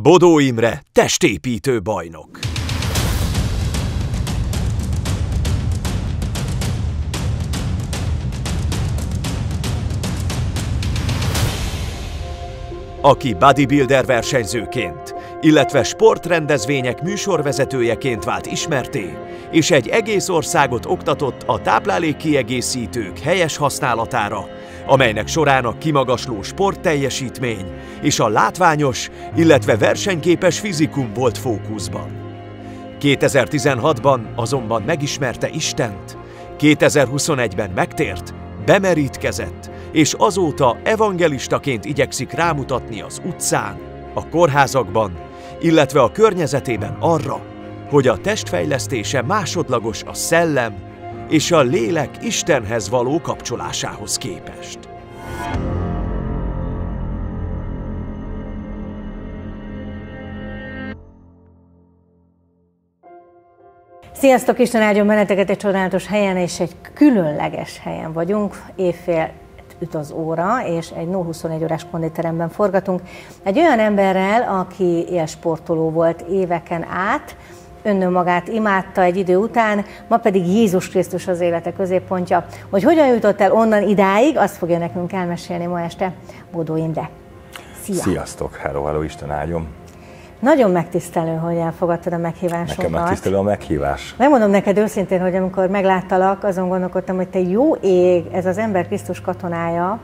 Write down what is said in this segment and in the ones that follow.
Bodó Imre testépítő bajnok. Aki bodybuilder versenyzőként, illetve sportrendezvények műsorvezetőjeként vált ismertté, és egy egész országot oktatott a táplálékkiegészítők helyes használatára, amelynek során a kimagasló sportteljesítmény és a látványos, illetve versenyképes fizikum volt fókuszban. 2016-ban azonban megismerte Istent, 2021-ben megtért, bemerítkezett, és azóta evangelistaként igyekszik rámutatni az utcán, a kórházakban, illetve a környezetében arra, hogy a testfejlesztése másodlagos a szellem és a lélek Istenhez való kapcsolásához képest. Sziasztok! Isten áldjon benneteket egy csodálatos helyen, és egy különleges helyen vagyunk. Éjfél üt az óra, és egy 0-21 órás konditeremben forgatunk. Egy olyan emberrel, aki élsportoló volt éveken át, önmagát imádta egy idő után, ma pedig Jézus Krisztus az élete középpontja. Hogy hogyan jutott el onnan idáig, azt fogja nekünk elmesélni ma este Bodó Imre. Szia! Sziasztok! Hello, Isten áldjon! Nagyon megtisztelő, hogy elfogadtad a meghívásunkat. Nekem megtisztelő a meghívás. Megmondom neked őszintén, hogy amikor megláttalak, azon gondolkodtam, hogy te jó ég, ez az ember Krisztus katonája,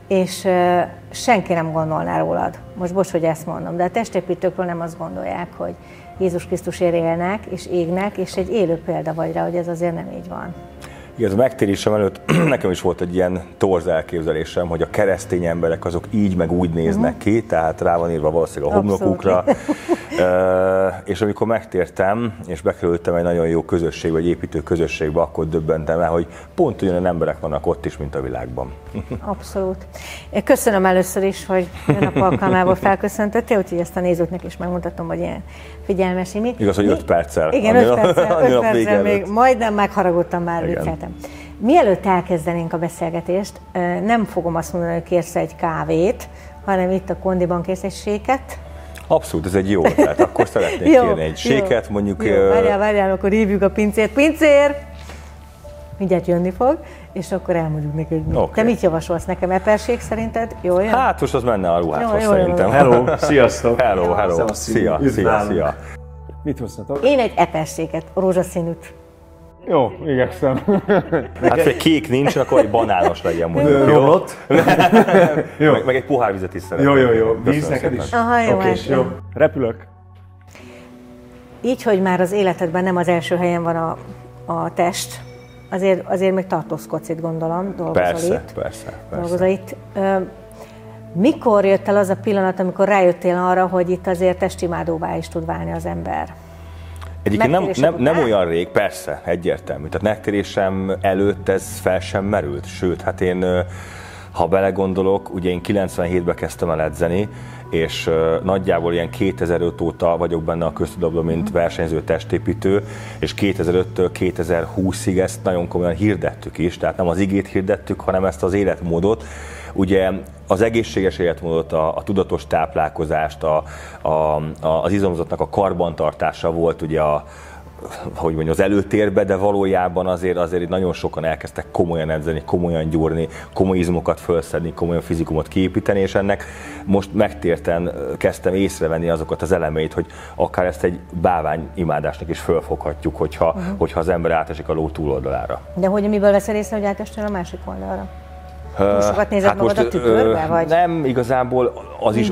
és senki nem gondolná rólad. Most bocs, hogy ezt mondom, de a testépítőkről nem azt gondolják, hogy Jézus Krisztusért élnek és égnek, és egy élő példa vagy rá, hogy ez azért nem így van. Igen, a megtérésem előtt nekem is volt egy ilyen torz elképzelésem, hogy a keresztény emberek azok így meg úgy néznek ki, tehát rá van írva valószínűleg a homlokukra. És amikor megtértem, és bekerültem egy nagyon jó közösségbe, egy építő közösségbe, akkor döbbentem el, hogy pont ugyanolyan emberek vannak ott is, mint a világban. Abszolút. Köszönöm először is, hogy a nap alkalmából felköszöntöttél, úgyhogy ezt a nézőknek is megmutatom, hogy ilyen figyelmes imi. Igaz, hogy 5 perccel. Igen, 5 perccel még majdnem megharagudtam már vicceltem. Mielőtt elkezdenénk a beszélgetést, nem fogom azt mondani, hogy kérsz egy kávét, hanem itt a kondiban kérsz egy séket. Abszolút, ez egy jó ötlet. Akkor szeretnék kérni egy séket, mondjuk... Jó, várjál, akkor hívjuk a pincért. Pincér! Mindjárt jönni fog, és akkor elmondjuk neki, hogy okay. Te mit javasolsz nekem? Epersék szerinted? Jó jön? Hát most az menne a ruhádhoz szerintem. Hello, sziasztok! Hello. Szia. Mit hoztatok? Én egy eperséket, rózsaszínűt. Jó, igyekszem. Hát egy kék nincs, akkor egy banános legyen mondjuk. Romlott. Meg egy pohár vizet is szeretném. Jó. Víz neked is? Aha, jó. Okay, jó. Repülök. Így, hogy már az életedben nem az első helyen van a test, azért még tartózkodsz itt, gondolom, dolgozol itt. Mikor jött el az a pillanat, amikor rájöttél arra, hogy itt azért testimádóvá is tud válni az ember? Egyébként nem olyan rég, persze, egyértelmű. Tehát megtérésem előtt ez fel sem merült. Sőt, hát én, ha belegondolok, ugye én 97-ben kezdtem el edzeni, és nagyjából ilyen 2005 óta vagyok benne a köztudatban, mint versenyző testépítő, és 2005-től 2020-ig ezt nagyon komolyan hirdettük is, tehát nem az igét hirdettük, hanem ezt az életmódot. Ugye az egészséges életmódot, a tudatos táplálkozást, az izomzatnak a karbantartása volt ugye az előtérbe, de valójában azért nagyon sokan elkezdtek komolyan edzeni, komolyan gyúrni, komoly izmokat felszedni, komolyan fizikumot kiépíteni, és ennek most megtérten kezdtem észrevenni azokat az elemeit, hogy akár ezt egy bávány imádásnak is fölfoghatjuk, hogyha az ember átesik a ló túloldalára. De hogy miből veszel észre, hogy átestél a másik oldalra? Sokat nézed magad a tükörbe, vagy? Nem, igazából az is.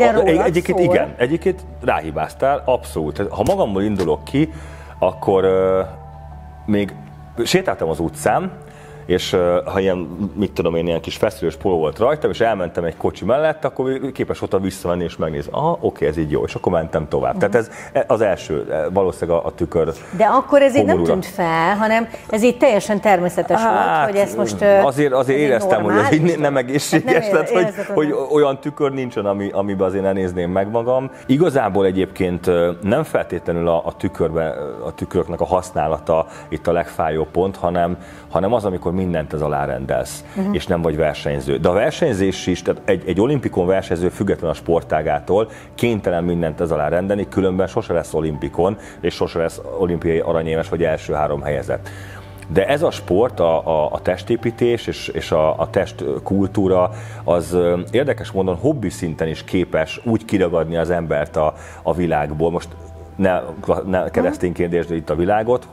Egyébként ráhibáztál, abszolút. Ha magamból indulok ki, akkor még sétáltam az utcán, és ha ilyen, ilyen kis feszülős póló volt rajtam, és elmentem egy kocsi mellett, akkor képes voltam visszamenni és megnézni. Oké, ez így jó, és akkor mentem tovább. Tehát ez az első, valószínűleg a tükör. De akkor ez így nem tűnt fel, hanem ez így teljesen természetes volt, hogy ezt most... Azért éreztem, hogy ez így nem egészséges, hogy olyan tükör nincsen, amiben azért ne nézném meg magam. Igazából egyébként nem feltétlenül a tüköröknek a használata itt a legfájóbb pont, hanem az, amikor mindent ez alá rendelsz, és nem vagy versenyző. De a versenyzés is, tehát egy olimpikon versenyző független a sportágától kénytelen mindent ez alá rendelni, különben sose lesz olimpikon, és sose lesz olimpiai aranyérmes vagy első 3 helyezett. De ez a sport, a testépítés és a testkultúra az érdekes módon hobbi szinten is képes úgy kiragadni az embert a világból. Most ne keresztényként értsd itt a világot,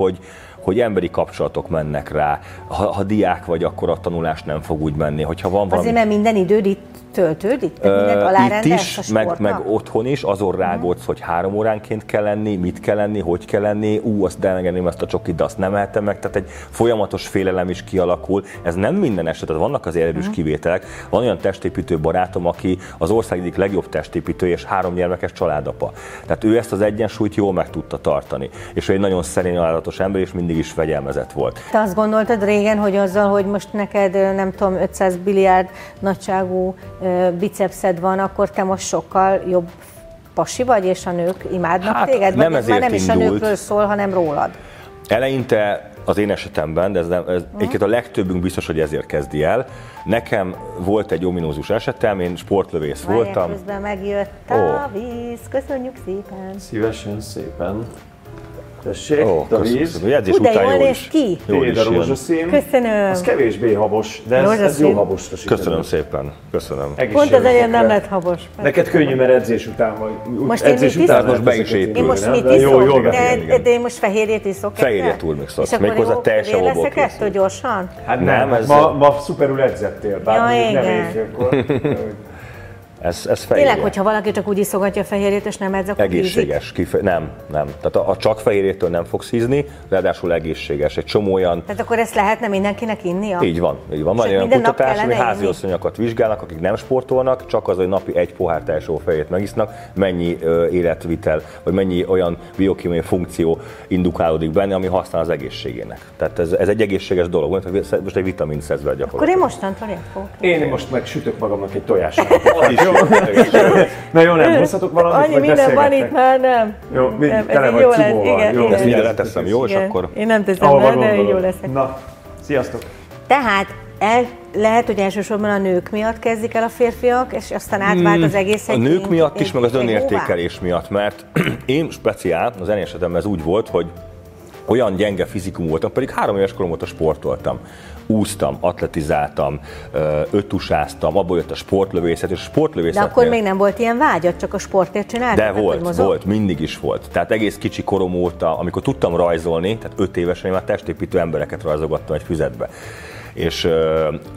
hogy emberi kapcsolatok mennek rá. Ha diák vagy, akkor a tanulás nem fog úgy menni. Hogyha van valami... Azért, mert minden időd itt töltődik? Mindent alárendelsz a sportnak? Meg otthon is, azon rágódsz, hogy 3 óránként kell lenni, mit kell lenni, hogy kell lenni, azt elengedném ezt a csokit, de azt nem ehetem meg. Tehát egy folyamatos félelem is kialakul. Ez nem minden eset, tehát vannak azért erős kivételek. Van olyan testépítő barátom, aki az ország egyik legjobb testépítő és 3 gyermekes családapa. Tehát ő ezt az egyensúlyt jól meg tudta tartani. És ő egy nagyon szerény, alázatos ember, és mindig is fegyelmezett volt. Te azt gondoltad régen, hogy azzal, hogy most neked nem tudom, 500 biliárd nagyságú bicepszed van, akkor te most sokkal jobb pasi vagy, és a nők imádnak téged? Nem vagy ezért már nem is indult. a nőkről szól, hanem rólad? Eleinte az én esetemben, de egyébként a legtöbbünk biztos, hogy ezért kezdi el. Nekem volt egy ominózus esetem, én sportlövész voltam. Közben megjött a víz, köszönjük szépen. Szívesen, szépen. Tessék, a víz. Edzés de után jól jól néz is. ki. Tiéd a rózsaszín. Köszönöm. Az kevésbé habos, de ez jó habos. Köszönöm szépen. Köszönöm. Pont az enyém nem lett habos. Neked könnyű, mert edzés után vagy. Most edzés én mit után most be is épül. Én most mit Jó, iszok? De én most fehérjét iszok. Fehérjét túlmixolsz. És akkor Méghozzá jó, teljesen leszek abból ettől gyorsan? Hát nem, ez... ma szuperül edzettél, bár mondjuk nem éjfélkor. Ez fehérje. Tényleg, hogyha valaki csak úgy iszogatja a fehérjét, és nem edz, akkor egészséges. Nem. Tehát a csak fehérjétől nem fogsz hízni, ráadásul egészséges. Egy csomó olyan... Tehát akkor ezt lehetne mindenkinek innia? Így van. Van olyan kutatás, ami háziasszonyokat vizsgálnak, akik nem sportolnak, csak az, hogy napi 1 pohár teljesó fejét megisznak, mennyi életvitel, vagy mennyi olyan biokémiai funkció indukálódik benne, ami használ az egészségének. Tehát ez egy egészséges dolog. Most egy vitamin szedve gyakorlatilag. Akkor én mostantól ilyet fogok. Én most meg sütök magamnak egy tojást. Na jó, nem hozhatok valamit, annyi vagy minden van itt beszélgettek? már, nem. Jó, Nem, tele ez vagy jó cumóval. lesz, Jó, igen. Ezt ide leteszem, jó? És akkor... Én nem teszem Ahova le, de gondolod. jó leszek. Na, sziasztok! Tehát lehet, hogy elsősorban a nők miatt kezdik el a férfiak, és aztán átvált az egész A nők miatt is, meg az önértékelés miatt, mert én speciál, az én esetemben ez úgy volt, hogy olyan gyenge fizikum voltam, pedig 3 éves korom óta sportoltam. Úsztam, atletizáltam, öttusáztam, abból jött a sportlövészet, és a sportlövészet. De akkor még nem volt ilyen vágyad, csak a sportért csináltad? De volt, mindig is volt. Tehát egész kicsi korom óta, amikor tudtam rajzolni, tehát 5 évesen én már testépítő embereket rajzolgattam egy füzetbe. És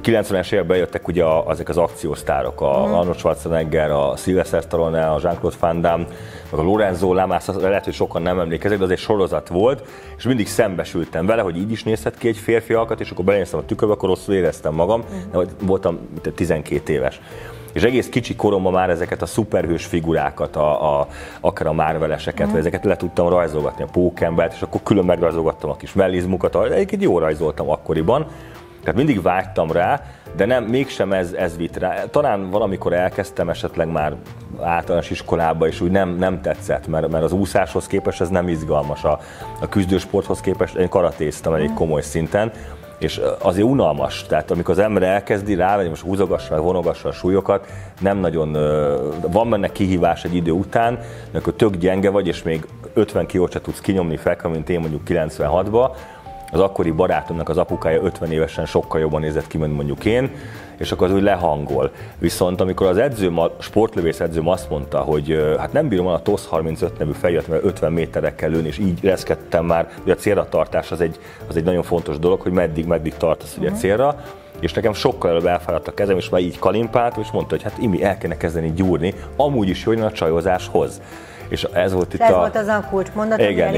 90-es években jöttek ugye ezek az akciósztárok, a Arnold Schwarzenegger, a Sylvester Stallone, a Jean-Claude Van Damme, meg a Lorenzo Lamas, lehet, hogy sokan nem emlékeznek, de az egy sorozat volt, és mindig szembesültem vele, hogy így is nézhet ki egy férfi alkat, és akkor belenéztem a tükörbe, akkor rosszul éreztem magam, de voltam 12 éves. És egész kicsi koromban már ezeket a szuperhős figurákat, akár a Marveleseket, vagy ezeket le tudtam rajzolgatni, a Pókembert, és akkor külön megrajzolgattam a kis mellizmukat, egyébként jól rajzoltam akkoriban. Tehát mindig vágytam rá, de mégsem ez vitt rá. Talán valamikor elkezdtem esetleg már általános iskolába, és úgy nem tetszett, mert az úszáshoz képest ez nem izgalmas, a küzdősporthoz képest én karatéztem elég komoly szinten, és azért unalmas, tehát amikor az ember elkezdi rávenni, most húzogassa, meg vonogassa a súlyokat, nem nagyon, van benne kihívás egy idő után, de akkor tök gyenge vagy, és még 50 kilót se tudsz kinyomni felkel, mint én mondjuk 96-ba, az akkori barátomnak az apukája 50 évesen sokkal jobban nézett ki, mint mondjuk én, és akkor az úgy lehangol. Viszont amikor az edzőm, a sportlövész edzőm azt mondta, hogy hát nem bírom a TOSZ 35 nevű feljött, mert 50 méterre kell lőni, és így reszkedtem már, hogy a célra tartás az egy nagyon fontos dolog, hogy meddig tartasz ugye célra, és nekem sokkal előbb elfáradt a kezem, és már így kalimpáltam, és mondta, hogy hát Imi, el kéne kezdeni gyúrni, amúgy is jön a csajozáshoz. És ez volt itt volt az a kulcsmondat, igen.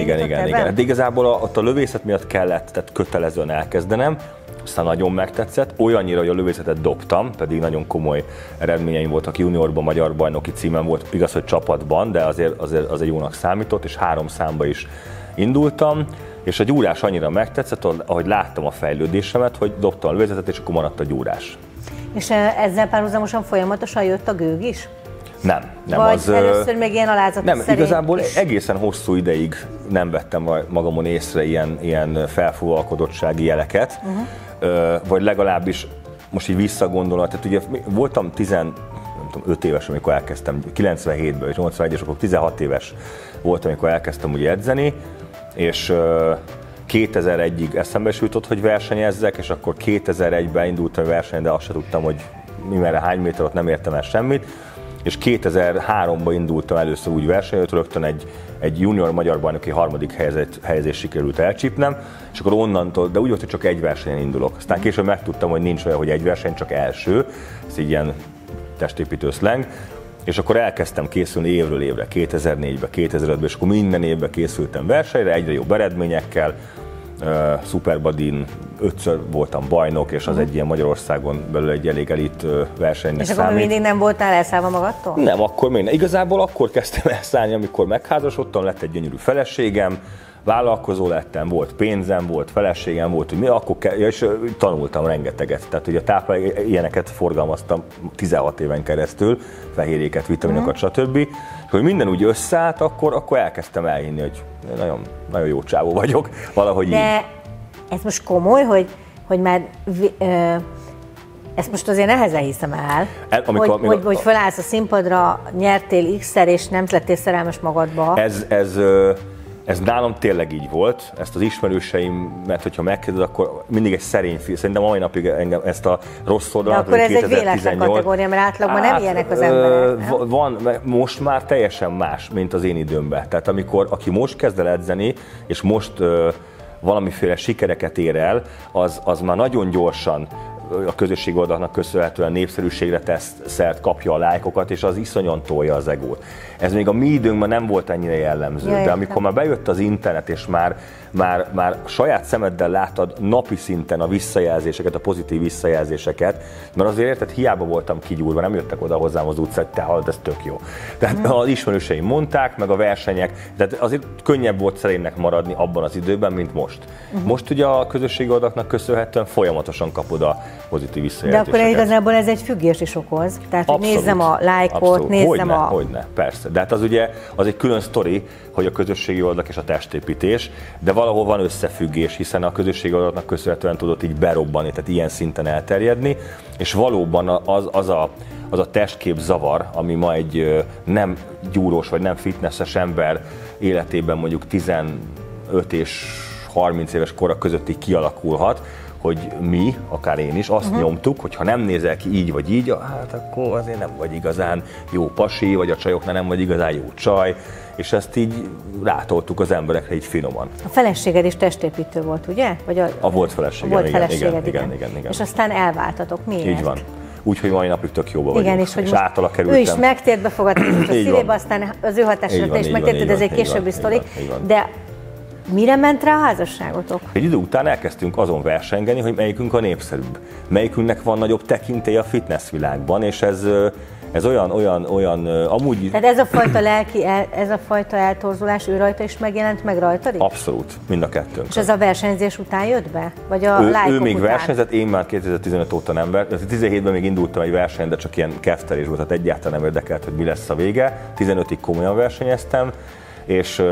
De igazából ott a lövészet miatt kellett, tehát kötelezően elkezdenem, aztán nagyon megtetszett, olyannyira, hogy a lövészetet dobtam, pedig nagyon komoly eredményeim voltak, juniorban magyar bajnoki címem volt, igaz, hogy csapatban, de azért egy jónak számított, és 3 számba is indultam, és a gyúrás annyira megtetszett, ahogy láttam a fejlődésemet, hogy dobtam a lövészetet, és akkor maradt a gyúrás. És ezzel párhuzamosan folyamatosan jött a gőg is? Nem. Vagy először még ilyen alázat nem, igazából egészen hosszú ideig nem vettem magamon észre ilyen felfúvalkodottsági jeleket. vagy legalábbis most így visszagondolva, tehát ugye voltam 5 éves, amikor elkezdtem, 97-ből, és 81-es, akkor 16 éves voltam, amikor elkezdtem ugye edzeni, és 2001-ig eszembe is jutott, hogy versenyezzek, és akkor 2001-ben indultam a versenyen, de azt sem tudtam, hogy mi merre, hány méter, ott nem értem el semmit, és 2003-ban indultam először úgy versenyen, rögtön egy junior magyar bajnoki harmadik helyezést sikerült elcsípnem, és akkor onnantól, de úgy volt, hogy csak egy versenyen indulok. Aztán később megtudtam, hogy nincs olyan, hogy egy verseny, csak első, ez így ilyen testépítő szleng, és akkor elkezdtem készülni évről évre, 2004-ben, 2005-ben, és akkor minden évben készültem versenyre, egyre jobb eredményekkel, Superbadin 5-ször voltam bajnok, és az egy ilyen Magyarországon belül egy elég elit versenynek számít. És akkor mindig nem voltál elszállva magadtól? Nem, akkor még nem. Igazából akkor kezdtem elszállni, amikor megházasodtam, lett egy gyönyörű feleségem, vállalkozó lettem, volt pénzem, volt feleségem, volt, hogy mi, akkor és tanultam rengeteget. Tehát ugye ilyeneket forgalmaztam 16 éven keresztül, fehérjéket, vitaminokat, stb. És hogy minden úgy összeállt, akkor elkezdtem elhinni, hogy nagyon, nagyon jó csávó vagyok, valahogy de így. Ez most komoly, hogy már ezt most azért nehezen hiszem el, hogy felállsz a színpadra, nyertél X-szer, és nem lettél szerelmes magadba. Ez nálam tényleg így volt, ezt az ismerőseimet, hogyha megkérdez, akkor mindig egy szerény fiú. Szerintem a mai napig engem ezt a rossz oldalat, de akkor ez egy véletlen kategória, mert átlagban nem ilyenek az emberek. Van, most már teljesen más, mint az én időmben. Tehát aki most kezd el edzeni, és most valamiféle sikereket ér el, az már nagyon gyorsan a közösségi oldalaknak köszönhetően népszerűségre tesz szert, kapja a lájkokat, és az iszonyan tolja az egót. Ez még a mi időnkben nem volt ennyire jellemző, de amikor már bejött az internet, és már saját szemeddel láttad napi szinten a visszajelzéseket, a pozitív visszajelzéseket, mert azért érted, hiába voltam kigyúrva, nem jöttek oda hozzám az utcán, hogy te hallod, ez tök jó. Tehát az ismerőseim mondták, meg a versenyek, tehát azért könnyebb volt szerénynek maradni abban az időben, mint most. Most ugye a közösségi oldalaknak köszönhetően folyamatosan kapod a pozitív visszajelzéseket. De akkor igazából ez egy függés is okoz. Tehát, hogy nézzem a lájkot, nézzem Hogyne, persze. De hát az ugye, az egy külön sztori, hogy a közösségi oldalak és a testépítés, de valahol van összefüggés, hiszen a közösségi oldalaknak köszönhetően tudott így berobbanni, tehát ilyen szinten elterjedni, és valóban az a testkép zavar, ami ma egy nem gyúrós vagy nem fitnesses ember életében mondjuk 15 és 30 éves kora között így kialakulhat, hogy mi, akár én is, azt nyomtuk, hogy ha nem nézel ki így vagy így, hát akkor azért nem vagy igazán jó pasi, vagy a csajoknál nem vagy igazán jó csaj, és ezt így rátoltuk az emberekre így finoman. A feleséged is testépítő volt, ugye? Vagy a volt feleségem, igen. És aztán elváltatok. Miért? Így van. Úgyhogy mai napig tök jóba vagyunk. Igen, és általa kerültem. Ő is megtért, befogadta a szívébe, aztán az ő hatására is megtérted, ez egy későbbi sztori. De mire ment rá a házasságotok? Egy idő után elkezdtünk azon versengeni, hogy melyikünk a népszerűbb. Melyikünknek van nagyobb tekintély a fitness világban, és ez olyan amúgy... Tehát ez a fajta eltorzulás ő rajta is megjelent, meg rajtad is? Abszolút, mind a kettőnk. És ez a versenyzés után jött be? Vagy a lájkok ő még után? versenyzett, én már 2015 óta nem versenyzett. 17-ben még indultam egy versenyen, de csak ilyen keftelés volt, tehát egyáltalán nem érdekelt, hogy mi lesz a vége. 15-ig komolyan versenyeztem, és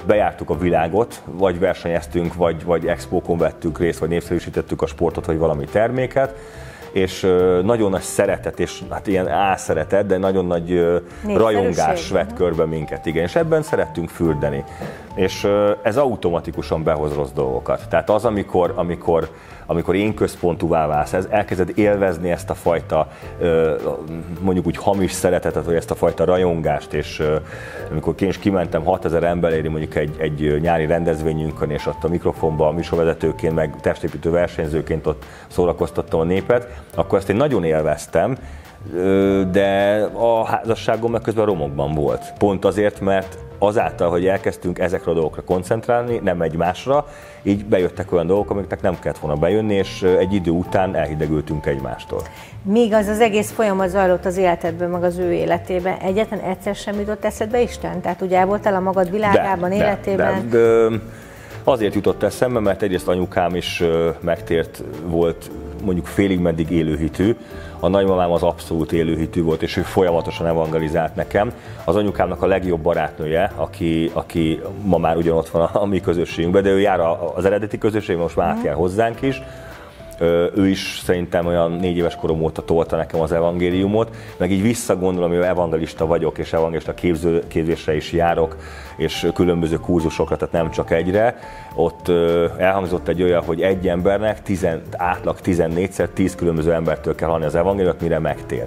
bejártuk a világot, vagy versenyeztünk, vagy expókon vettünk részt, vagy népszerűsítettük a sportot, vagy valami terméket, és nagyon nagy szeretet, és hát ilyen álszeretet, de nagyon nagy rajongás vett körbe minket, igen, és ebben szerettünk fürdeni. És ez automatikusan behoz rossz dolgokat. Tehát az, amikor én központúvá válsz, elkezded élvezni ezt a fajta, mondjuk úgy hamis szeretetet, vagy ezt a fajta rajongást, és amikor én is kimentem 6000 ember elé mondjuk egy nyári rendezvényünkön, és ott a mikrofonban műsorvezetőként, meg testépítő versenyzőként ott szórakoztattam a népet, akkor ezt én nagyon élveztem, de a házasságom meg közben romokban volt. Pont azért, mert azáltal, hogy elkezdtünk ezekre a dolgokra koncentrálni, nem egymásra, így bejöttek olyan dolgok, amiknek nem kellett volna bejönni, és egy idő után elhidegültünk egymástól. Míg az egész folyamat zajlott az életedben, meg az ő életében, egyetlen egyszer sem jutott eszedbe Isten? Tehát ugye el voltál a magad világában, életében? De azért jutott eszembe, mert egyrészt anyukám is megtért volt, mondjuk félig meddig élőhitű. A nagymamám az abszolút élőhitű volt, és ő folyamatosan evangelizált nekem. Az anyukámnak a legjobb barátnője, aki ma már ugyanott van a mi közösségünkben, de ő jár az eredeti közösségben, most már átjár hozzánk is. Ő is szerintem olyan 4 éves korom óta tolta nekem az evangéliumot, meg így visszagondolom, hogy evangelista vagyok, és evangelista képzésre is járok, és különböző kurzusokra, tehát nem csak egyre. Ott elhangzott egy olyan, hogy egy embernek átlag 14-szer 10 különböző embertől kell hallani az evangéliumot, mire megtér.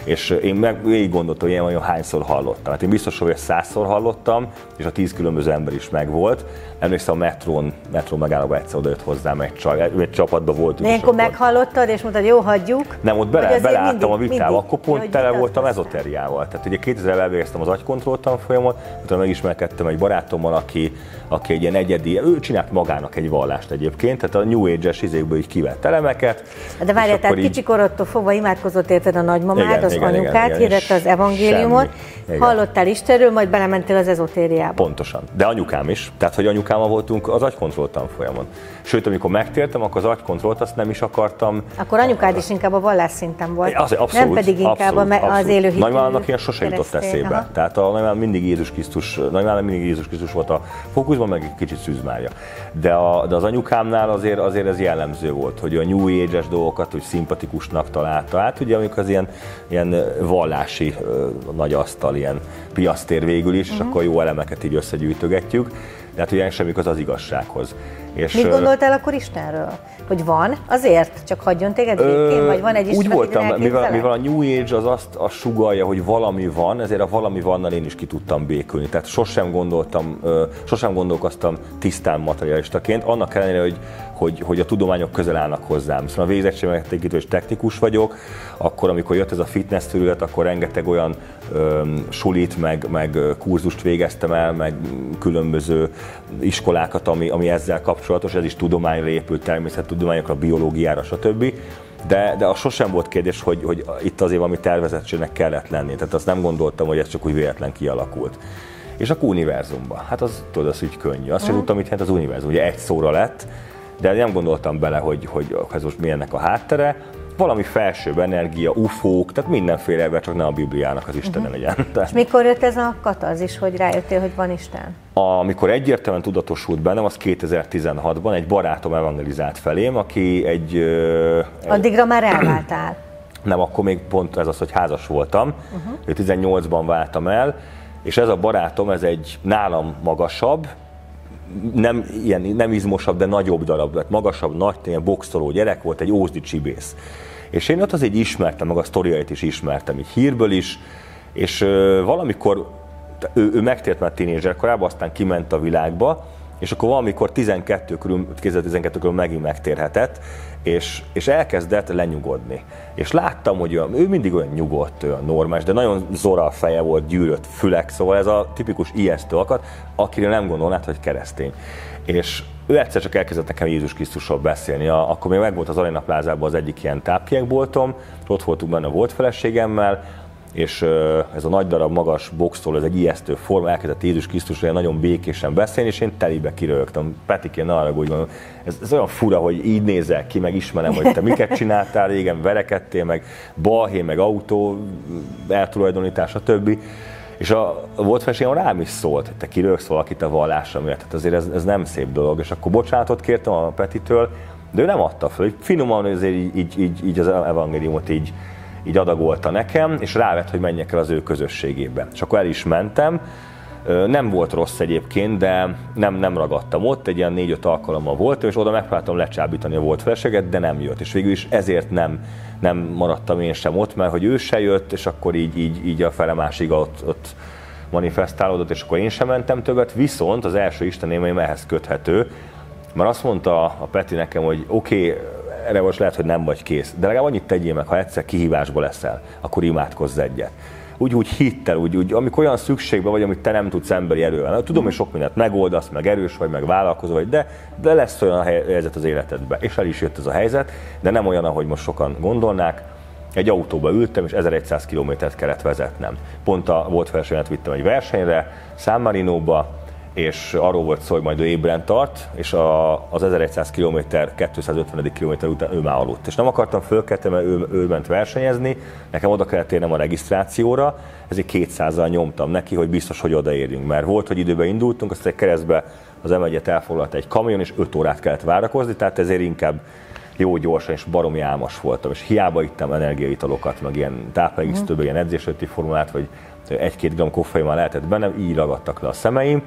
És én végig gondoltam, hogy ilyen hányszor hallottam. Hát én biztos, hogy 100-szor hallottam, és a 10 különböző ember is megvolt. Emlékszem, a metrón megállóba egyszer odajött hozzám egy csapatban voltunk. De ilyenkor meghallottad, és mondtad, jó, hagyjuk? Nem, ott beleálltam a vitába, akkor pont tele voltam ezoteriával. Tehát ugye 2000-ben elvégeztem az agykontroll tanfolyamot, utána megismerkedtem egy barátommal, aki egy ilyen egyedi, ő csinált magának egy vallást egyébként, tehát a New Age-es izékből így kivett elemeket. De várjál, tehát kicsikorodtól fogva imádkozott érted a nagymamád, az anyukád, hirdette az evangéliumot, hallottál Istenről, majd belementél az ezotériába. Pontosan. De anyukám is, tehát hogy anyukámmal voltunk az agykontroll tanfolyamon. Sőt, amikor megtértem, akkor az agykontrollt azt nem is akartam. Akkor anyukád is inkább a vallásszinten volt, abszolút, nem pedig inkább az élő hitű. Nagymámnak ilyen sose jutott eszébe. Aha. Tehát a nagymám mindig Jézus Krisztus volt a fókuszban, meg egy kicsit Szűz Mária. De az anyukámnál azért ez jellemző volt, hogy a New Age-es dolgokat úgy szimpatikusnak találta. Hát ugye amikor az ilyen vallási nagy asztal, ilyen piasztér végül is, és akkor jó elemeket így összegyűjtögetjük. De hát ugye semmi az igazsághoz. És mit gondoltál akkor Istenről? Hogy van azért? Csak hagyjon téged végén? Vagy van egy Isten? Úgy voltam, mivel a New Age az azt sugalja, hogy valami van, ezért a valami vannal én is ki tudtam békülni. Tehát sosem gondolkoztam tisztán materialistaként, annak ellenére, hogy a tudományok közel állnak hozzám. Szóval a végzettségmegtekintő és technikus vagyok, akkor amikor jött ez a fitness terület, akkor rengeteg olyan sulit, meg kurzust végeztem el, meg különböző iskolákat, ami ezzel kapcsolatos, ez is tudományra épült, természettudományokra, biológiára, stb. De az sosem volt kérdés, hogy itt azért valami tervezettségnek kellett lenni. Tehát azt nem gondoltam, hogy ez csak úgy véletlen kialakult. És akkor univerzumban. Hát az tudod, az úgy könnyű. Azt sem tudtam, mit jelent az univerzum. Ugye egy szóra lett, de nem gondoltam bele, hogy ez most milyennek a háttere. Valami felsőbb energia, ufók, tehát mindenféle, csak ne a Bibliának az Istene legyen. És mikor jött ez a katarzis, hogy rájöttél, hogy van Isten? Amikor egyértelműen tudatosult bennem, az 2016-ban egy barátom evangelizált felém, aki Addigra már elváltál? Nem, akkor még pont ez az, hogy házas voltam. 18-ban váltam el, és ez a barátom, ez egy nálam magasabb, nem izmosabb, de nagyobb darab lett, magasabb, nagy, ilyen boxoló gyerek volt, egy ózdi csibész. És én ott azért ismertem, meg a sztoriait is ismertem, így hírből is, és valamikor ő megtért már tínédzserkorában, aztán kiment a világba, és akkor valamikor 2012 körül megint megtérhetett, és elkezdett lenyugodni. És láttam, hogy ő mindig olyan nyugodt, olyan normális, de nagyon zora a feje volt, gyűrött fülek, szóval ez a tipikus ijesztő alkat, akire nem gondolnád, hogy keresztény. És ő egyszer csak elkezdett nekem Jézus Krisztusról beszélni. Akkor még megvolt az Arena Plázában az egyik ilyen tápkiekboltom, ott voltunk benne a volt feleségemmel, és ez a nagy darab, magas boxtól, ez egy ijesztő forma, elkezdett Jézus Krisztusról nagyon békésen beszélni, és én telibe kirögtem. Petikén, ne arra, hogy ez olyan fura, hogy így nézel ki, meg ismerem, hogy te miket csináltál régen, verekedtél, meg balhé, meg autó, eltulajdonítás, stb. És a volt feleségem rám is szólt, hogy te kirögsz valakit a vallásra miatt, tehát azért ez nem szép dolog. És akkor bocsánatot kértem a Petitől, de ő nem adta fel, hogy finoman azért így az evangéliumot így adagolta nekem, és rávett, hogy menjek el az ő közösségébe. És akkor el is mentem. Nem volt rossz egyébként, de nem ragadtam ott, egy ilyen 4-5 alkalommal voltam, és oda megpróbáltam lecsábítani a volt feleséget, de nem jött. És végül is ezért nem maradtam én sem ott, mert hogy ő se jött, és akkor így a fele másig ott manifestálódott, és akkor én sem mentem többet, viszont az első istenélményem ehhez köthető, mert azt mondta a Peti nekem, hogy oké, erre most lehet, hogy nem vagy kész, de legalább annyit tegyél meg, ha egyszer kihívásba leszel, akkor imádkozz egyet. Úgy hittel, úgy, amikor olyan szükségben vagy, amit te nem tudsz emberi erővel. Tudom, hogy sok mindent megoldasz, meg erős vagy, meg vállalkozó vagy, de lesz olyan helyzet az életedben. És el is jött ez a helyzet, de nem olyan, ahogy most sokan gondolnák. Egy autóba ültem, és 1100 kilométert kellett vezetnem. Pont a volt feleségemet vittem egy versenyre, San Marinóba, és arról volt szó, hogy majd ő ébren tart, és az 1100 km, 250. kilométer után ő már aludt. És nem akartam fölkelni, mert ő ment versenyezni, nekem oda kellett érnem a regisztrációra, ezért 200-zal nyomtam neki, hogy biztos, hogy odaérjünk. Mert volt, hogy időben indultunk, aztán egy keresztbe az M1-et elfoglalt egy kamion, és 5 órát kellett várakozni, tehát ezért inkább jó gyorsan, és baromi álmos voltam, és hiába ittam energiaitalokat, meg ilyen táplálékisztőből, ilyen edzésölti formulát, vagy 1-2 g koffein már lehetett bennem, így ragadtak le a szemeim,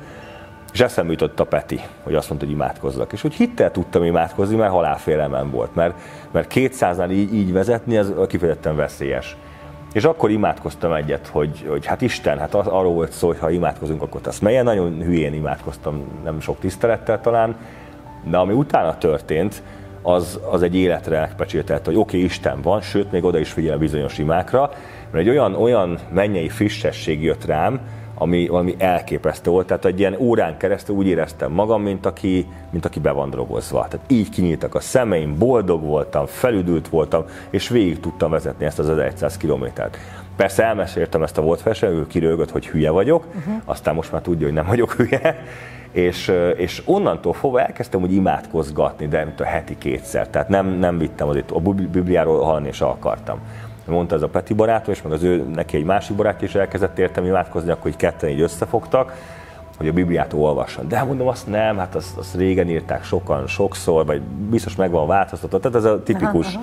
és eszembe jutott a Peti, hogy azt mondta, hogy imádkozzak. És úgy hittel tudtam imádkozni, mert halálfélelmem volt, mert 200-nál így vezetni, ez kifejezetten veszélyes. És akkor imádkoztam egyet, hogy hát Isten, hát arról volt szó, hogy ha imádkozunk, akkor azt melyen. Nagyon hülyén imádkoztam, nem sok tisztelettel talán, de ami utána történt, az egy életre megpecsételte, hogy oké, Isten van, sőt, még oda is figyel bizonyos imákra, mert egy olyan mennyei frissesség jött rám, ami elképesztő volt, tehát egy ilyen órán keresztül úgy éreztem magam, mint aki be van drogozva. Tehát így kinyíltak a szemeim, boldog voltam, felüdült voltam, és végig tudtam vezetni ezt az 1100 kilométert. Persze elmeséltem ezt a volt versenyt, ő kirögött, hogy hülye vagyok, aztán most már tudja, hogy nem vagyok hülye, és onnantól fogva elkezdtem úgy imádkozgatni, de mint a heti 2-szer, tehát nem vittem azért, a Bibliáról hallani és akartam. Mondta ez a Peti barátom, és meg az neki egy másik barátja is elkezdett értem imádkozni, akkor így ketten így összefogtak, hogy a Bibliát olvasson. De mondom, azt nem, hát azt régen írták sokszor, vagy biztos meg van változtatva. Tehát ez a tipikus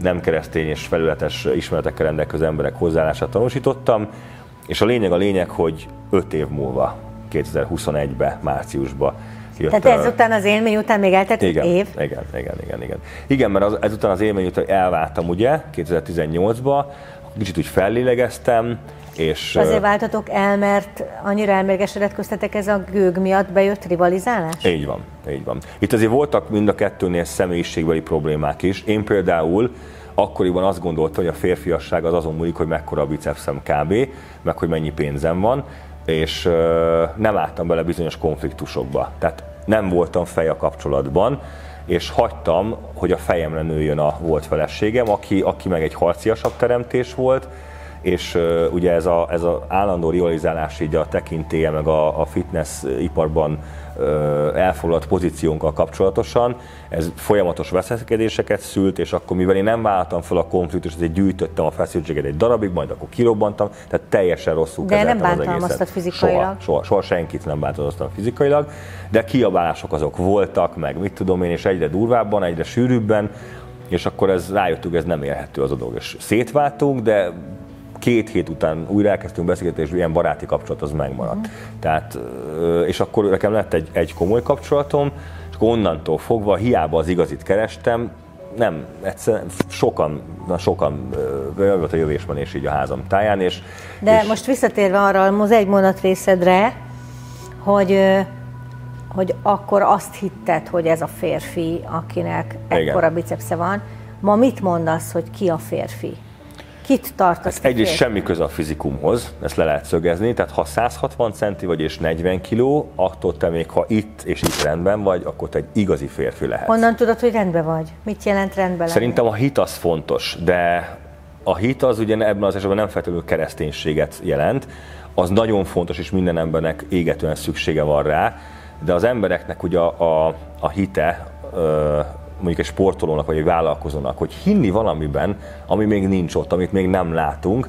nem keresztény és felületes ismeretekkel rendelkező emberek hozzáállását tanúsítottam, és a lényeg, hogy 5 év múlva, 2021-ben, márciusban jött. Tehát ezután az élmény után még eltelt egy év? Igen. Igen, mert ezután az élmény után elváltam ugye, 2018-ba, kicsit úgy fellélegeztem, és... Azért váltatok el, mert annyira elmérgesedett köztetek ez a gőg miatt bejött rivalizálás? Így van. Itt azért voltak mind a kettőnél személyiségbeli problémák is. Én például akkoriban azt gondoltam, hogy a férfiasság az azon múlik, hogy mekkora a bicepszem kb., meg hogy mennyi pénzem van, és nem álltam bele bizonyos konfliktusokba. Tehát nem voltam fej a kapcsolatban, és hagytam, hogy a fejemre nőjön a volt feleségem, aki meg egy harciasabb teremtés volt, és ugye ez a állandó rivalizálás így a tekintélye, meg a fitness iparban elfoglalt pozíciónkkal kapcsolatosan, ez folyamatos veszekedéseket szült, és akkor mivel én nem vállaltam fel a konfliktust, ezért gyűjtöttem a feszültséget egy darabig, majd akkor kirobbantam, tehát teljesen rosszul kezeltem az egészet. De nem bántalmaztad fizikailag? Soha senkit nem bántalmaztam fizikailag, de kiabálások azok voltak, meg mit tudom én, és egyre durvábban, egyre sűrűbben, és akkor rájöttünk, ez nem élhető az a dolog, és szétváltunk, de 2 hét után újra elkezdtünk beszélgetni, és ilyen baráti kapcsolat az megmaradt. Tehát, és akkor nekem lett egy komoly kapcsolatom, és onnantól fogva hiába az igazit kerestem, nem, egyszerűen sokan volt a jövésmenés így a házam táján. De most visszatérve arra az egy mondatrészedre, hogy akkor azt hitted, hogy ez a férfi, akinek ekkora bicepsze van. Ma mit mondasz, hogy ki a férfi? Kit tartasz? Hát egyrészt semmi köze a fizikumhoz, ezt le lehet szögezni, tehát ha 160 centi vagy és 40 kiló, attól te még ha itt és itt rendben vagy, akkor te egy igazi férfi lehetsz. Honnan tudod, hogy rendben vagy? Mit jelent rendben lenni? Szerintem a hit az fontos, de a hit az ugye ebben az esetben nem feltétlenül kereszténységet jelent, az nagyon fontos, és minden embernek égetően szüksége van rá, de az embereknek ugye a hite, mondjuk egy sportolónak vagy egy vállalkozónak, hogy hinni valamiben, ami még nincs ott, amit még nem látunk.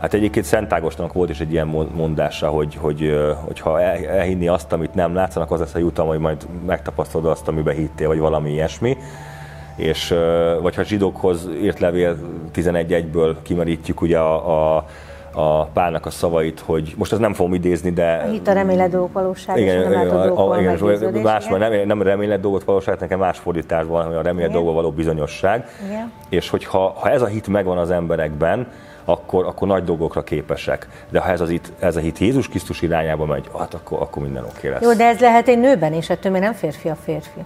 Hát egyébként Szent Ágostonnak volt is egy ilyen mondása, hogy ha elhinni azt, amit nem látsz, az lesz a jutalom, hogy majd megtapasztalod azt, amiben hittél, vagy valami ilyesmi. És, vagy ha zsidókhoz írt levél 11.1-ből kimerítjük ugye a Pálnak a szavait, hogy most ezt nem fogom idézni, de... A hit a remélet dolgok valóság, és nem látod dolgokból meggyőződés. Nem remélet dolgot valóság, nekem más fordításban, hogy a remélet dolgok való bizonyosság. Igen. És hogyha ez a hit megvan az emberekben, akkor nagy dolgokra képesek. De ha ez a hit Jézus Krisztus irányába megy, hát akkor minden oké lesz. Jó, de ez lehet egy nőben is, ettől még nem férfi a férfi.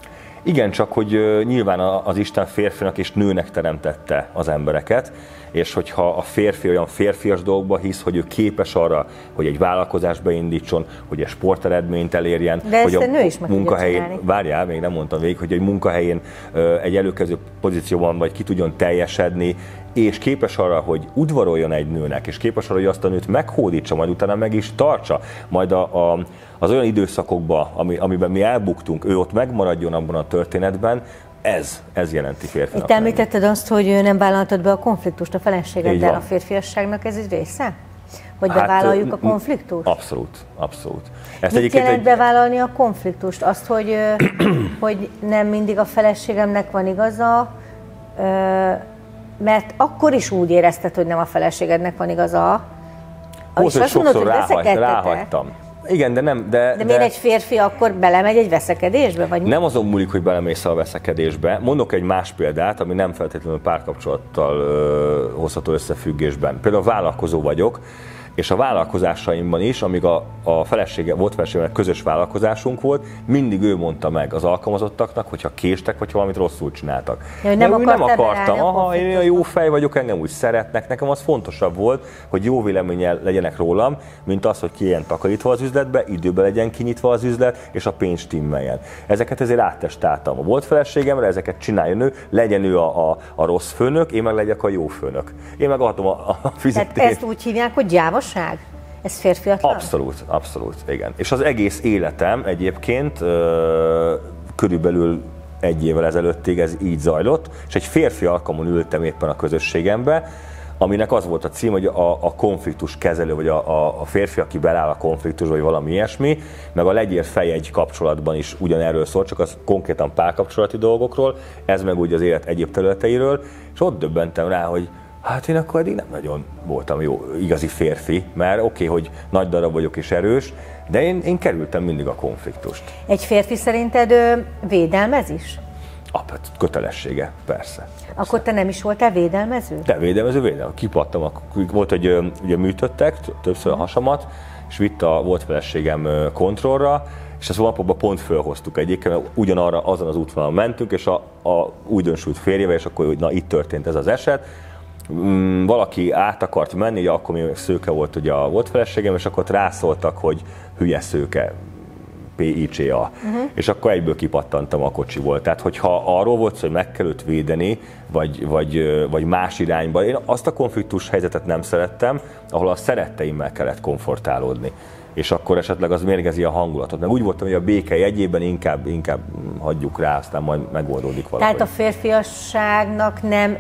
Igen, csak hogy nyilván az Isten férfinak és nőnek teremtette az embereket, és hogyha a férfi olyan férfias dolgokba hisz, hogy ő képes arra, hogy egy vállalkozást beindítson, hogy egy sporteredményt elérjen, de hogy a nő is munkahelyén, várjál, még nem mondtam végig, hogy egy munkahelyén egy előkező pozícióban vagy ki tudjon teljesedni, és képes arra, hogy udvaroljon egy nőnek, és képes arra, hogy azt a nőt meghódítsa, majd utána meg is tartsa, majd az olyan időszakokban, amiben mi elbuktunk, ő ott megmaradjon abban a történetben, ez jelenti férfinak. Itt említetted azt, hogy nem vállaltad be a konfliktust a feleségeddel, a férfiasságnak ez egy része? Hogy bevállaljuk a konfliktust? Abszolút. Mit jelent bevállalni a konfliktust? Azt, hogy nem mindig a feleségemnek van igaza, mert akkor is úgy érezted, hogy nem a feleségednek van igaza. Volt, hogy sokszor ráhagytam. Igen, de nem. De miért egy férfi akkor belemegy egy veszekedésbe? Vagy nem azon múlik, hogy belemész a veszekedésbe. Mondok egy más példát, ami nem feltétlenül párkapcsolattal hozható összefüggésben. Például vállalkozó vagyok, és a vállalkozásaimban is, amíg a felesége, volt feleségemmel közös vállalkozásunk volt, mindig ő mondta meg az alkalmazottaknak, hogyha késtek, vagy valamit rosszul csináltak. Ja, nem akartam, én olyan jó fej vagyok, engem úgy szeretnek, nekem az fontosabb volt, hogy jó véleménnyel legyenek rólam, mint az, hogy ki legyen takarítva az üzletbe, időben legyen kinyitva az üzlet, és a pénz stimmeljen. Ezeket ezért áttestáltam. A volt feleségemre, ezeket csináljon ő, legyen ő a rossz főnök, én meg legyek a jó főnök. Én meg adom a fizetést. Tehát ezt úgy hívják, hogy gyávos? Ez férfiatlan? Abszolút, igen. És az egész életem egyébként körülbelül 1 évvel ezelőttig ez így zajlott, és egy férfi alkalmon ültem éppen a közösségembe, aminek az volt a cím, hogy a konfliktus kezelő, vagy a férfi, aki beláll a konfliktusba, vagy valami ilyesmi, meg a legyél fej egy kapcsolatban is ugyanerről szól, csak az konkrétan párkapcsolati dolgokról, ez meg úgy az élet egyéb területeiről, és ott döbbentem rá, hogy hát én akkor eddig nem nagyon voltam jó, igazi férfi, mert oké, hogy nagy darab vagyok és erős, de én kerültem mindig a konfliktust. Egy férfi szerinted védelmez is? Kötelessége, persze. Akkor te nem is voltál védelmező? De védelmező. Kipattam, volt, hogy ugye műtöttek többször a hasamat, és vitt a volt feleségem kontrollra, és ezt napokban pont fölhoztuk egyébként, mert ugyanarra azon az útvonalon mentünk, és a újdonsült férjével, és akkor na itt történt ez az eset. Valaki át akart menni, ugye akkor még szőke volt ugye a volt feleségem, és akkor rászóltak, hogy hülye szőke, PICA. És akkor egyből kipattantam a kocsiból. Tehát, hogyha arról volt szó, hogy meg kell őt védeni, vagy más irányba, én azt a konfliktus helyzetet nem szerettem, ahol a szeretteimmel kellett komfortálódni. És akkor esetleg az mérgezi a hangulatot. Meg úgy voltam, hogy a béke jegyében inkább hagyjuk rá, aztán majd megoldódik valahogy. Tehát a férfiasságnak nem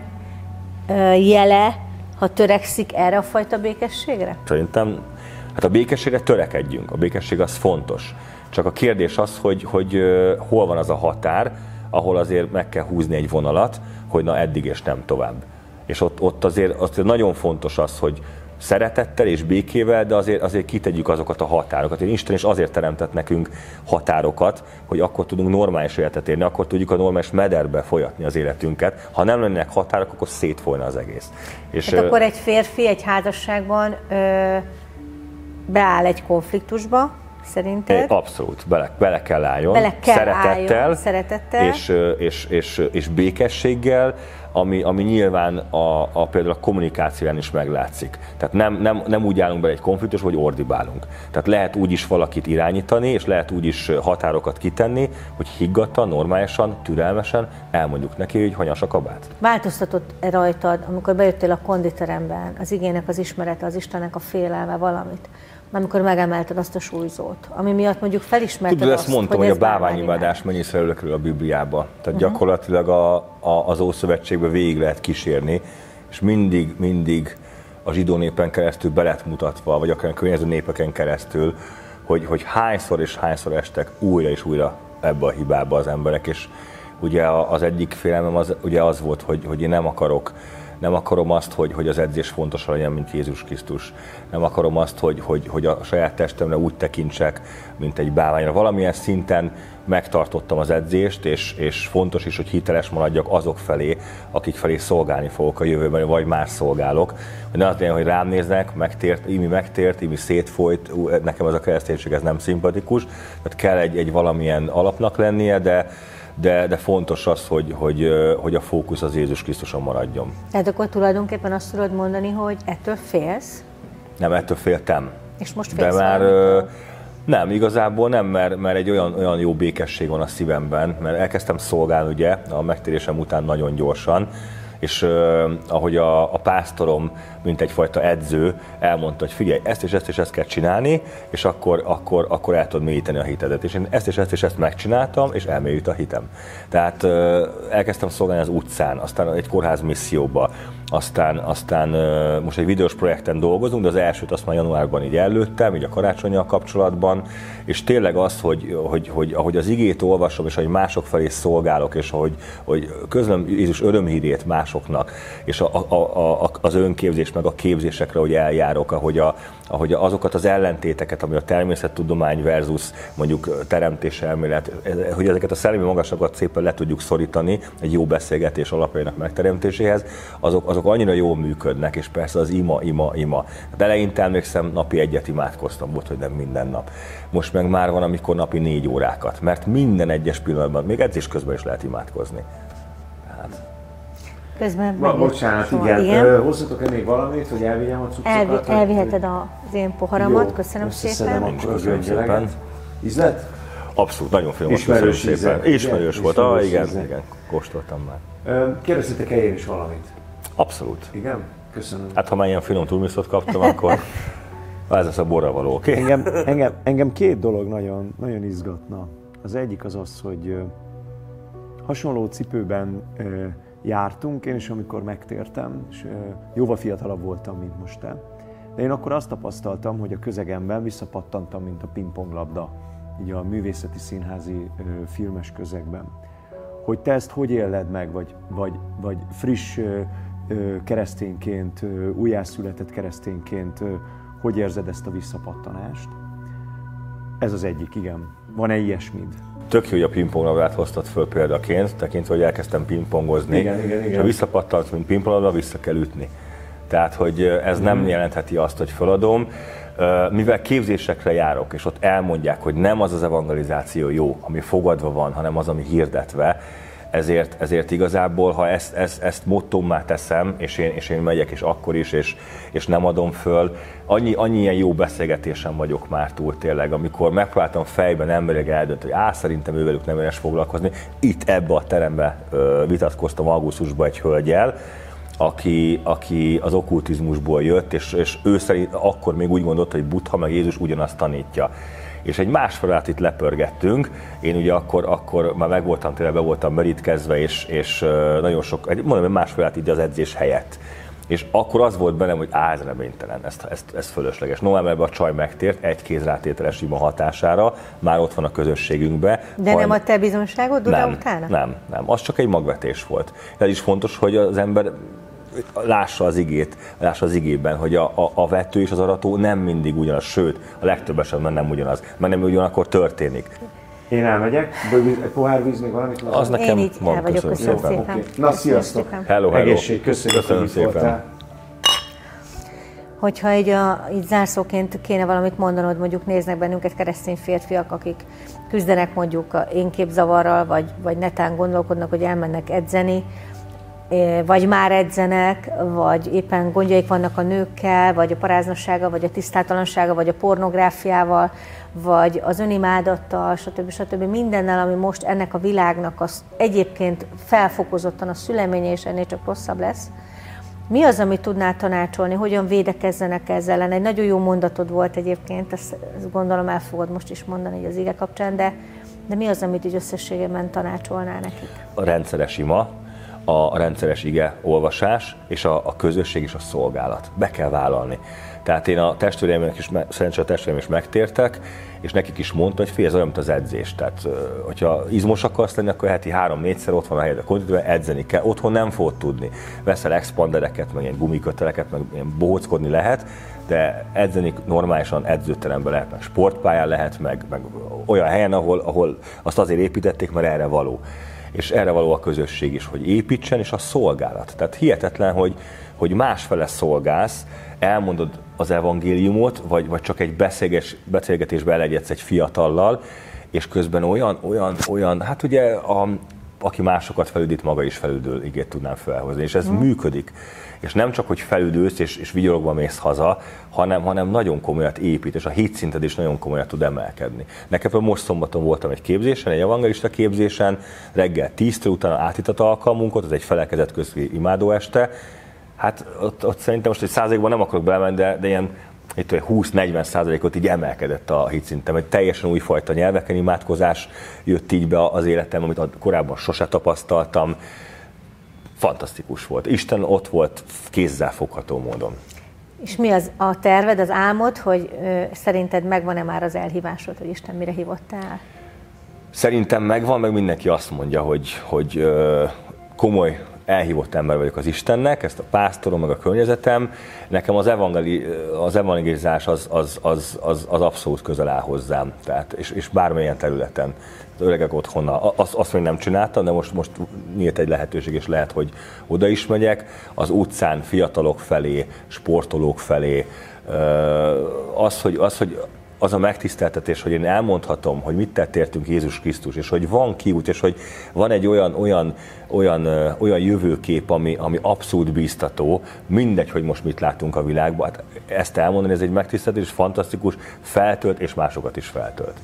jele, ha törekszik erre a fajta békességre? Szerintem, hát a békességre törekedjünk, a békesség az fontos. Csak a kérdés az, hogy hol van az a határ, ahol azért meg kell húzni egy vonalat, hogy na eddig és nem tovább. És ott azért nagyon fontos az, hogy szeretettel és békével, de azért kitegyük azokat a határokat. Isten is azért teremtett nekünk határokat, hogy akkor tudunk normális életet érni, akkor tudjuk a normális mederbe folyatni az életünket. Ha nem lennének határok, akkor szétfolyna az egész. És hát akkor egy férfi egy házasságban beáll egy konfliktusba, szerinted? Abszolút, bele kell álljon. Szeretettel. És békességgel, ami nyilván például a kommunikációján is meglátszik. Tehát nem úgy állunk bele egy konfliktus, hogy ordibálunk. Tehát lehet úgy is valakit irányítani, és lehet úgy is határokat kitenni, hogy higgadtan, normálisan, türelmesen elmondjuk neki, hogy hanyas a kabát. Változtatott rajtad, amikor bejöttél a konditeremben, az igének az ismerete, az Istennek a félelme valamit, amikor megemelted azt a súlyzót, ami miatt mondjuk felismerted Tudod, azt, ezt mondtam, hogy a bálványimádás mennyiszer előkerül a Bibliába. Tehát gyakorlatilag az Ószövetségben végig lehet kísérni, és mindig a zsidó népen keresztül be lett mutatva, vagy akár a környező népeken keresztül, hogy hányszor és hányszor estek újra és újra ebbe a hibába az emberek, és ugye az egyik félelmem az volt, hogy én nem akarom azt, hogy az edzés fontosabb legyen, mint Jézus Krisztus. Nem akarom azt, hogy a saját testemre úgy tekintsek, mint egy bálványra. Valamilyen szinten megtartottam az edzést, és fontos is, hogy hiteles maradjak azok felé, akik felé szolgálni fogok a jövőben, vagy más szolgálok. Hogy ne azt legyen, hogy rám néznek, megtért, imi szétfolyt, nekem ez a kereszténység ez nem szimpatikus. Tehát kell egy valamilyen alapnak lennie, de fontos az, hogy a fókusz az Jézus Krisztuson maradjon. Tehát akkor tulajdonképpen azt tudod mondani, hogy ettől félsz? Nem, ettől féltem. És most félsz? De már nem, igazából nem, mert egy olyan jó békesség van a szívemben, mert elkezdtem szolgálni ugye a megtérésem után nagyon gyorsan, és ahogy a pásztorom, mint egyfajta edző elmondta, hogy figyelj, ezt és ezt kell csinálni, és akkor el tudod mélyíteni a hitedet. És én ezt és ezt megcsináltam, és elmélyült a hitem. Tehát elkezdtem szolgálni az utcán, aztán egy kórház misszióba, aztán most egy videós projekten dolgozunk, de az elsőt azt már januárban így előttem, így a karácsonnyal kapcsolatban, és tényleg az, hogy ahogy az igét olvasom, és ahogy mások felé szolgálok, és hogy közlöm Jézus örömhírét másoknak, és az önképzés, meg a képzésekre, hogy eljárok, ahogy azokat az ellentéteket, ami a természettudomány versus mondjuk teremtéselmélet, hogy ezeket a szellemi magaslagokat szépen le tudjuk szorítani egy jó beszélgetés alapjainak megteremtéséhez, azok annyira jól működnek, és persze az ima. De eleinte emlékszem, napi 1 imádkoztam, volt, hogy nem minden nap. Most meg már van, amikor napi 4 órákat, mert minden egyes pillanatban, még edzés közben is lehet imádkozni. Közben bocsánat, igen. Hozzatok-e még valamit, hogy elvigyem a cuccokat? Elviheted az én poharamat, köszönöm szépen. Köszönöm szépen. Ízlet? Abszolút, nagyon finom. Ismerős szépen. Ismerős volt, igen, kóstoltam már. Kérdeztétek-e én is valamit? Abszolút. Igen? Köszönöm. Hát ha már ilyen finom túlmisztot kaptam, akkor ez lesz a borra való, oké? Engem 2 dolog nagyon izgatna. Az egyik az, hogy hasonló cipőben jártunk, én is amikor megtértem, és jóval fiatalabb voltam, mint most te. De én akkor azt tapasztaltam, hogy a közegemben visszapattantam, mint a pingponglabda, így a művészeti színházi filmes közegben. Hogy te ezt hogy éled meg, vagy friss keresztényként, újjászületett keresztényként, hogy érzed ezt a visszapattanást? Ez az egyik, igen. Van-e ilyesmid? Tök jó, hogy a pingponglabdát hoztad föl példaként, tekintve, hogy elkezdtem pingpongozni. Igen. És ha visszapattant, mint pingponglabda, vissza kell ütni. Tehát, hogy ez nem jelentheti azt, hogy feladom. Mivel képzésekre járok, és ott elmondják, hogy nem az evangelizáció jó, ami fogadva van, hanem az, ami hirdetve, ezért igazából, ha ezt mottommá teszem, és én megyek, és akkor is, és nem adom föl, annyi ilyen jó beszélgetésen vagyok már túl tényleg, amikor megpróbáltam fejben emberileg eldönteni, hogy szerintem ővelük nem érdemes foglalkozni. Itt ebbe a terembe vitatkoztam augusztusban egy hölgyel, aki az okkultizmusból jött, és ő szerint akkor még úgy gondolta, hogy Buddha meg Jézus ugyanazt tanítja. És egy másfelát itt lepörgettünk, én ugye akkor már meg voltam, tényleg be voltam merítkezve, és nagyon sok, mondom, hogy másfelát így az edzés helyett. És akkor az volt bennem, hogy ez reménytelen, ez fölösleges. Novemberben a csaj megtért, 1 kézrátételes ima hatására, már ott van a közösségünkben. De nem a te bizonságod utána? Nem, az csak egy magvetés volt. Ez is fontos, hogy az ember lássa az igében, hogy a vető és az arató nem mindig ugyanaz, sőt, a legtöbb esetben nem ugyanaz, mert nem ugyanakkor történik. Én elmegyek, egy pohár víz, még valamit? Az nekem én így el vagyok, köszönöm szépen. Okay. Na, sziasztok! Hello. Egészség, köszönöm szépen. Hogyha így zárszóként kéne valamit mondanod, mondjuk néznek bennünket keresztény férfiak, akik küzdenek mondjuk a énképzavarral, vagy netán gondolkodnak, hogy elmennek edzeni, vagy már edzenek, vagy éppen gondjaik vannak a nőkkel, vagy a paráznassággal, vagy a tisztátalansággal, vagy a pornográfiával, vagy az önimádattal, stb. Mindennel, ami most ennek a világnak az egyébként felfokozottan a szüleménye, és ennél csak rosszabb lesz. Mi az, amit tudnál tanácsolni, hogyan védekezzenek ezzel ellen? Egy nagyon jó mondatod volt egyébként, ezt gondolom el fogod most is mondani az ige kapcsán, de mi az, amit így összességében tanácsolnál nekik? A rendszeres ima, a rendszeres ige olvasás, és a közösség és a szolgálat. Be kell vállalni. Tehát én a testvéreimnek is, szerencsére a testvéreim is megtértek, és nekik is mondta, hogy ez olyan, mint az edzés. Tehát, hogyha izmos akarsz lenni, akkor heti 3-4-szer ott van a helyed a konditorban, edzeni kell. Otthon nem fogod tudni. Veszel expandereket, meg ilyen gumiköteleket, meg ilyen bohóckodni lehet, de edzeni normálisan edzőteremben lehet, meg sportpályán lehet, meg olyan helyen, ahol azt azért építették, mert erre való. És erre való a közösség is, hogy építsen, és a szolgálat. Tehát hihetetlen, hogy másfele szolgálsz, elmondod az evangéliumot, vagy csak egy beszélgetésbe elegyedsz egy fiatallal, és közben olyan, hát ugye aki másokat felüdít, maga is felüdül, igét tudnám felhozni, és ez működik. És nem csak, hogy felüdülsz és vigyorogva mész haza, hanem nagyon komolyat épít, és a hitszinted is nagyon komolyat tud emelkedni. Nekem most szombaton voltam egy képzésen, egy evangelista képzésen, reggel 10-től utána átítat alkalmunk volt, az egy felekezet közti imádóeste. Hát ott szerintem most egy százalékban nem akarok belemenni, de ilyen 20-40%-ot így emelkedett a hitszintem. Egy teljesen újfajta nyelveken imádkozás jött így be az életem, amit korábban sose tapasztaltam. Fantasztikus volt. Isten ott volt kézzel fogható módon. És mi az a terved, az álmod, hogy szerinted megvan-e már az elhívásod, hogy Isten mire hívottál? Szerintem megvan, meg mindenki azt mondja, hogy komoly, elhívott ember vagyok az Istennek, ezt a pásztorom, meg a környezetem. Nekem az evangelizás az abszolút közel áll hozzám, tehát, és bármilyen területen. Az öregek otthona, azt még nem csináltam, de most nyílt egy lehetőség, és lehet, hogy oda is megyek. Az utcán fiatalok felé, sportolók felé, az a megtiszteltetés, hogy én elmondhatom, hogy mit tett értünk Jézus Krisztus, és hogy van kiút, és hogy van egy olyan jövőkép, ami abszolút bíztató, mindegy, hogy most mit látunk a világban. Hát ezt elmondani, ez egy megtiszteltetés, fantasztikus, feltölt, és másokat is feltölt.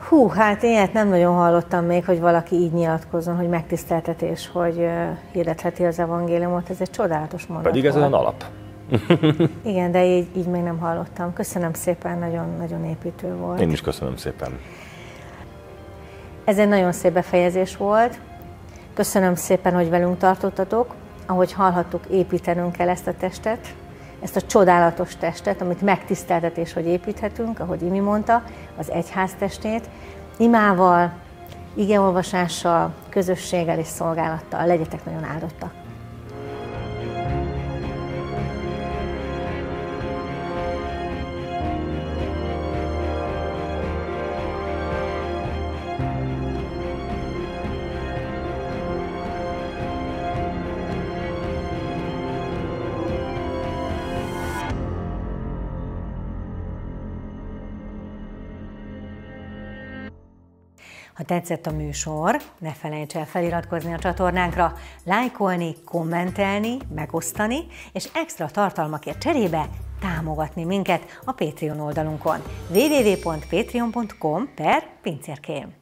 Hú, hát ilyet nem nagyon hallottam még, hogy valaki így nyilatkozzon, hogy megtiszteltetés, hogy hirdetheti az evangéliumot, ez egy csodálatos mondat. Pedig ez olyan alap. Igen, de így még nem hallottam. Köszönöm szépen, nagyon építő volt. Én is köszönöm szépen. Ez egy nagyon szép befejezés volt. Köszönöm szépen, hogy velünk tartottatok. Ahogy hallhattuk, építenünk kell ezt a testet, ezt a csodálatos testet, amit megtiszteltetés, hogy építhetünk, ahogy Imi mondta, az egyház testét, imával, igeolvasással, közösséggel és szolgálattal. Legyetek nagyon áldottak! Ha tetszett a műsor, ne felejts el feliratkozni a csatornánkra, lájkolni, kommentelni, megosztani, és extra tartalmakért cserébe támogatni minket a Patreon oldalunkon www.patreon.com/pincérkém.